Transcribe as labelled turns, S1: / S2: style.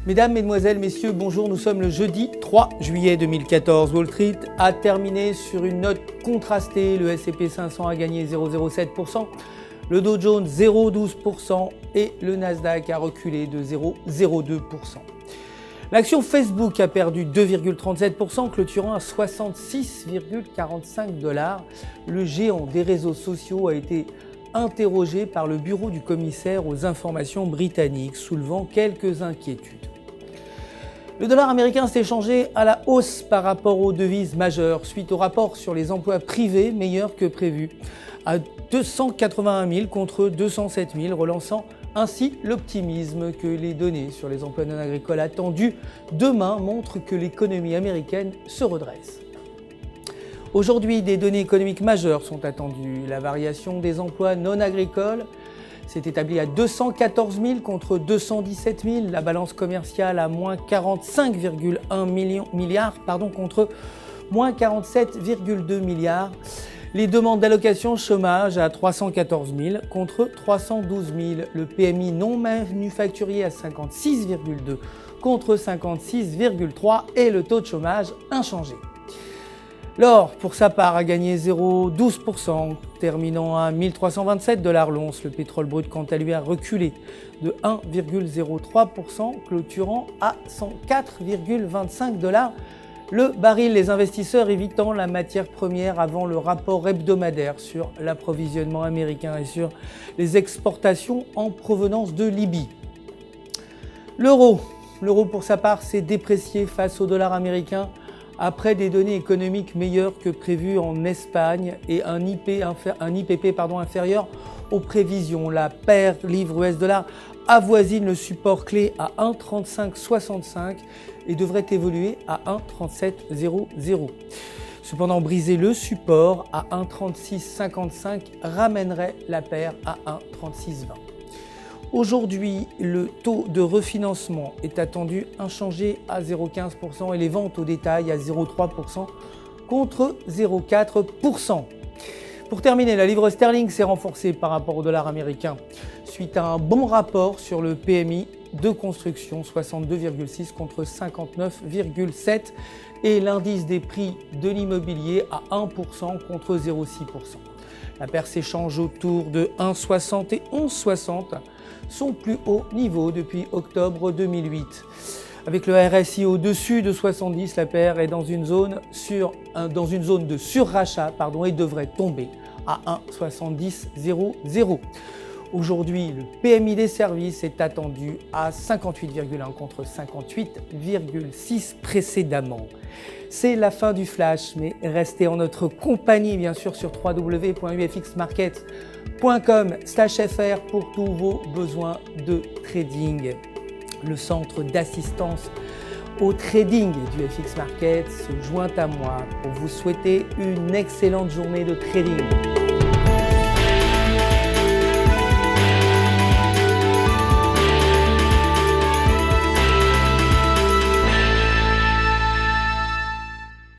S1: Mesdames, Mesdemoiselles, Messieurs, bonjour, nous sommes le jeudi 3 juillet 2014. Wall Street a terminé sur une note contrastée. Le S&P 500 a gagné 0,07%, le Dow Jones 0,12% et le Nasdaq a reculé de 0,02%. L'action Facebook a perdu 2,37%, clôturant à 66,45 $. Le géant des réseaux sociaux a été interrogé par le bureau du commissaire aux informations britanniques, soulevant quelques inquiétudes. Le dollar américain s'est changé à la hausse par rapport aux devises majeures suite au rapport sur les emplois privés meilleurs que prévu, à 281 000 contre 207 000, relançant ainsi l'optimisme que les données sur les emplois non agricoles attendus demain montrent que l'économie américaine se redresse. Aujourd'hui, des données économiques majeures sont attendues. La variation des emplois non agricoles s'est établie à 214 000 contre 217 000. La balance commerciale à moins 45,1 milliards contre moins 47,2 milliards. Les demandes d'allocation chômage à 314 000 contre 312 000. Le PMI non manufacturier à 56,2 contre 56,3 et le taux de chômage inchangé. L'or, pour sa part, a gagné 0,12%, terminant à 1327 $ l'once. Le pétrole brut, quant à lui, a reculé de 1,03%, clôturant à 104,25 $ le baril. Les investisseurs évitant la matière première avant le rapport hebdomadaire sur l'approvisionnement américain et sur les exportations en provenance de Libye. L'euro, pour sa part, s'est déprécié face au dollar américain, après des données économiques meilleures que prévues en Espagne et un IPP inférieur aux prévisions. La paire livre-US-dollar avoisine le support clé à 1,3565 et devrait évoluer à 1,3700. Cependant, briser le support à 1,3655 ramènerait la paire à 1,3620. Aujourd'hui, le taux de refinancement est attendu inchangé à 0,15% et les ventes au détail à 0,3% contre 0,4%. Pour terminer, la livre sterling s'est renforcée par rapport au dollar américain suite à un bon rapport sur le PMI de construction, 62,6 contre 59,7, et l'indice des prix de l'immobilier à 1% contre 0,6%. La paire s'échange autour de 1,60 et 11,60, son plus haut niveau depuis octobre 2008. Avec le RSI au-dessus de 70, la paire est dans une zone de surrachat et devrait tomber à 1,7000. Aujourd'hui, le PMI des services est attendu à 58,1 contre 58,6 précédemment. C'est la fin du flash, mais restez en notre compagnie bien sûr sur www.ufxmarket.com/fr pour tous vos besoins de trading. Le centre d'assistance au trading du FX Market se joint à moi pour vous souhaiter une excellente journée de trading.